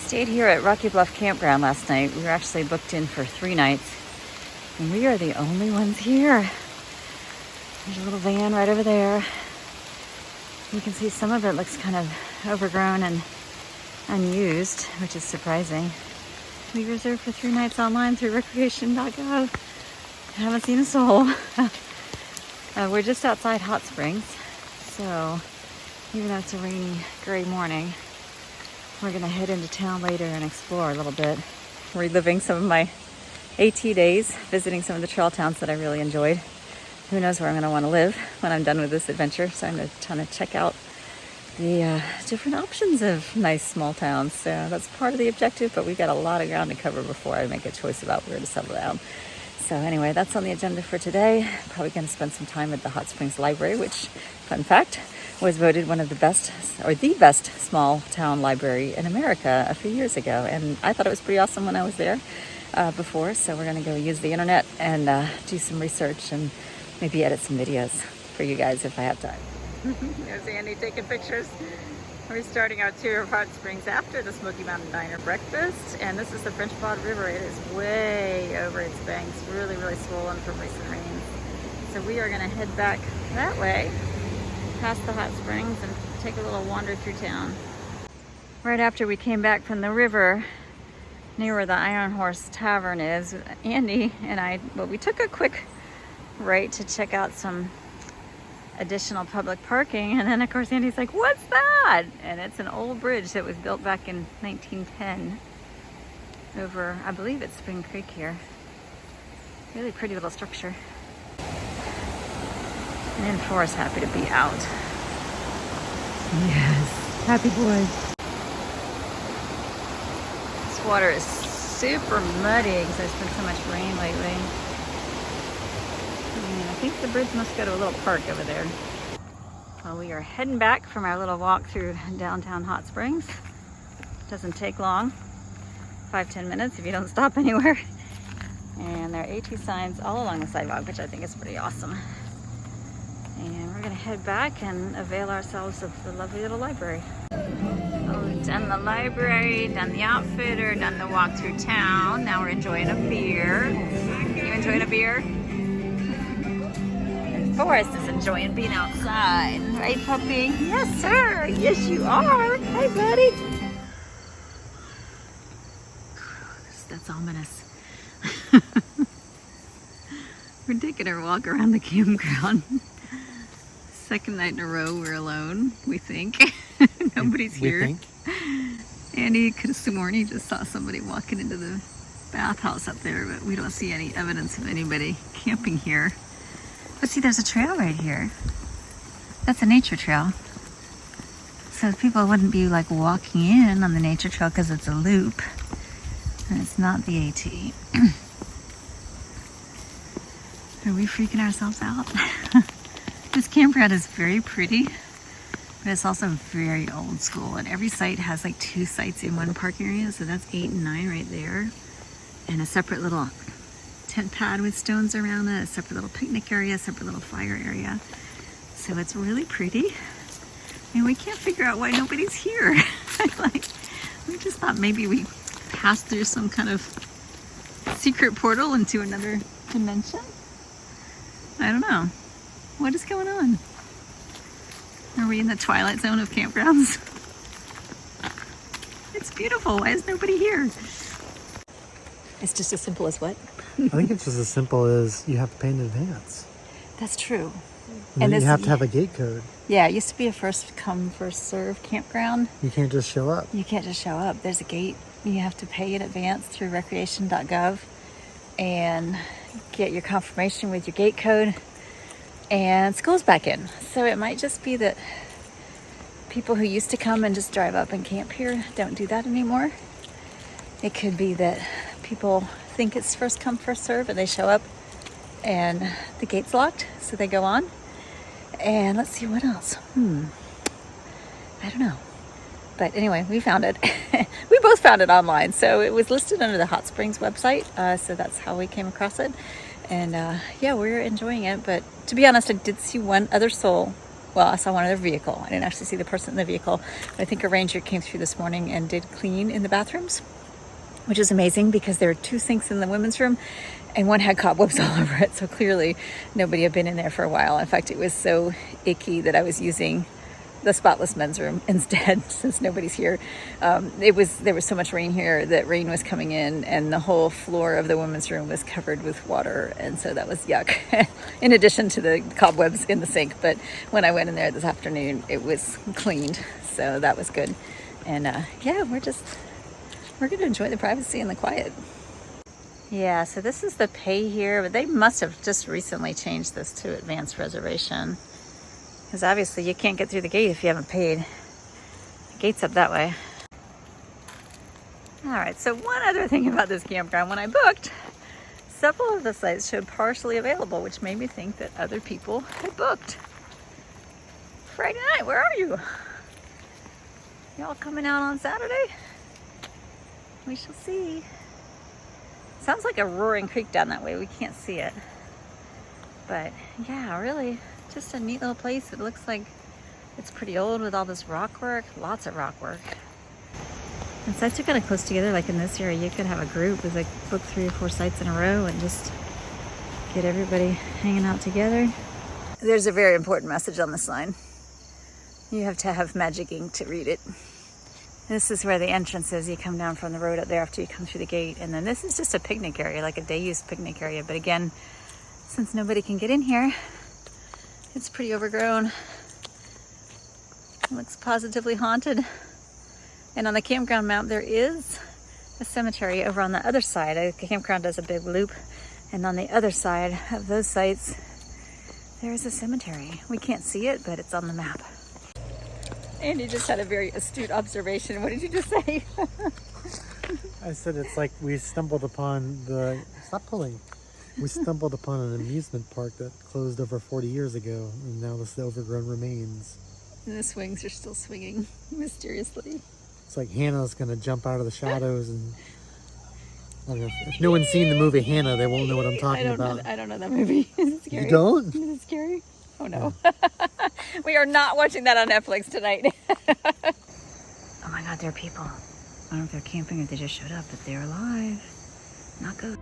Stayed here at Rocky Bluff Campground last night. We were actually booked in for 3 nights, and we are the only ones here. There's a little van right over there. You can see some of it looks kind of overgrown and unused, which is surprising. We reserved for 3 nights online through recreation.gov. Haven't seen a soul. We're just outside Hot Springs, so even though it's a rainy, gray morning, we're gonna head into town later and explore a little bit. Reliving some of my AT days, visiting some of the trail towns that I really enjoyed. Who knows where I'm gonna wanna live when I'm done with this adventure. So I'm gonna try to check out the different options of nice small towns. So that's part of the objective, but we got a lot of ground to cover before I make a choice about where to settle down. So anyway, that's on the agenda for today. Probably gonna spend some time at the Hot Springs Library, which, fun fact, was voted one of the best, or the best small town library in America a few years ago. And I thought it was pretty awesome when I was there before. So we're gonna go use the internet and do some research and maybe edit some videos for you guys if I have time. There's Andy taking pictures. We're starting our tour of Hot Springs after the Smoky Mountain Diner breakfast. And this is the French Broad River. It is way over its banks, really, really swollen from recent rains. So we are gonna head back that way, past the Hot Springs, and take a little wander through town. Right after we came back from the river, near where the Iron Horse Tavern is, Andy and I, we took a quick right to check out some additional public parking, and then of course Andy's like, what's that? And it's an old bridge that was built back in 1910 over, I believe it's Spring Creek here. Really pretty little structure. And Forrest's happy to be out. Yes, happy boy. This water is super muddy because there's been so much rain lately. And I think the bridge must go to a little park over there. Well, we are heading back from our little walk through downtown Hot Springs. Doesn't take long, 5-10 minutes if you don't stop anywhere. And there are AT signs all along the sidewalk, which I think is pretty awesome. And we're gonna head back and avail ourselves of the lovely little library. Oh, we've done the library, done the outfitter, done the walk through town. Now we're enjoying a beer. You enjoying a beer? And Forrest is enjoying being outside. Right, puppy? Yes, sir. Yes, you are. Hey, buddy. That's ominous. We're taking our walk around the campground. Second night in a row we're alone, we think. Nobody's here. We think. Andy could have sworn he just saw somebody walking into the bathhouse up there, but we don't see any evidence of anybody camping here. But see, there's a trail right here. That's a nature trail. So people wouldn't be like walking in on the nature trail because it's a loop. And it's not the AT. Are we freaking ourselves out? This campground is very pretty, but it's also very old school. And every site has like 2 sites in one parking area. So that's 8 and 9 right there. And a separate little tent pad with stones around it, a separate little picnic area, a separate little fire area. So it's really pretty. And we can't figure out why nobody's here. Like, we just thought maybe we passed through some kind of secret portal into another dimension. I don't know. What is going on? Are we in the twilight zone of campgrounds? It's beautiful. Why is nobody here? It's just as simple as what? I think it's just as simple as you have to pay in advance. That's true. And you have to have a gate code. Yeah, it used to be a first come, first serve campground. You can't just show up. You can't just show up. There's a gate. You have to pay in advance through recreation.gov and get your confirmation with your gate code. And school's back in. So it might just be that people who used to come and just drive up and camp here don't do that anymore. It could be that people think it's first come, first serve, and they show up and the gate's locked, so they go on. And let's see what else. I don't know. But anyway, we found it. We both found it online. So it was listed under the Hot Springs website. So that's how we came across it. And yeah, we're enjoying it. But to be honest, I did see one other soul well, I saw one other vehicle. I didn't actually see the person in the vehicle. But I think a ranger came through this morning and did clean in the bathrooms, which is amazing because there are 2 sinks in the women's room and one had cobwebs all over it. So clearly nobody had been in there for a while. In fact, it was so icky that I was using the spotless men's room instead, since nobody's here. There was so much rain here that rain was coming in and the whole floor of the women's room was covered with water, and so that was yuck. In addition to the cobwebs in the sink. But when I went in there this afternoon, it was cleaned, so that was good. And yeah, we're gonna enjoy the privacy and the quiet. Yeah, so this is the pay here, but they must have just recently changed this to advanced reservation, because obviously you can't get through the gate if you haven't paid. The gate's up that way. All right, so one other thing about this campground, when I booked, several of the sites showed partially available, which made me think that other people had booked. Friday night, where are you? Y'all coming out on Saturday? We shall see. Sounds like a roaring creek down that way. We can't see it. But yeah, really, just a neat little place. It looks like it's pretty old with all this rock work, lots of rock work. And sites are kind of close together. Like in this area, you could have a group with like book 3 or 4 sites in a row and just get everybody hanging out together. There's a very important message on the sign. You have to have magic ink to read it. This is where the entrance is. You come down from the road up there after you come through the gate. And then this is just a picnic area, like a day-use picnic area. But again, since nobody can get in here, it's pretty overgrown. It looks positively haunted. And on the campground map, there is a cemetery over on the other side. The campground does a big loop. And on the other side of those sites, there is a cemetery. We can't see it, but it's on the map. Andy just had a very astute observation. What did you just say? I said it's like we stumbled upon stop pulling. We stumbled upon an amusement park that closed over 40 years ago, and now this overgrown remains. And the swings are still swinging mysteriously. It's like Hannah's gonna jump out of the shadows, and I don't know, if no one's seen the movie Hannah, they won't know what I'm talking about. I don't know that movie. Is it scary? You don't? Is it scary? Oh no. Yeah. We are not watching that on Netflix tonight. Oh my God, there are people. I don't know if they're camping or they just showed up, but they're alive. Not good.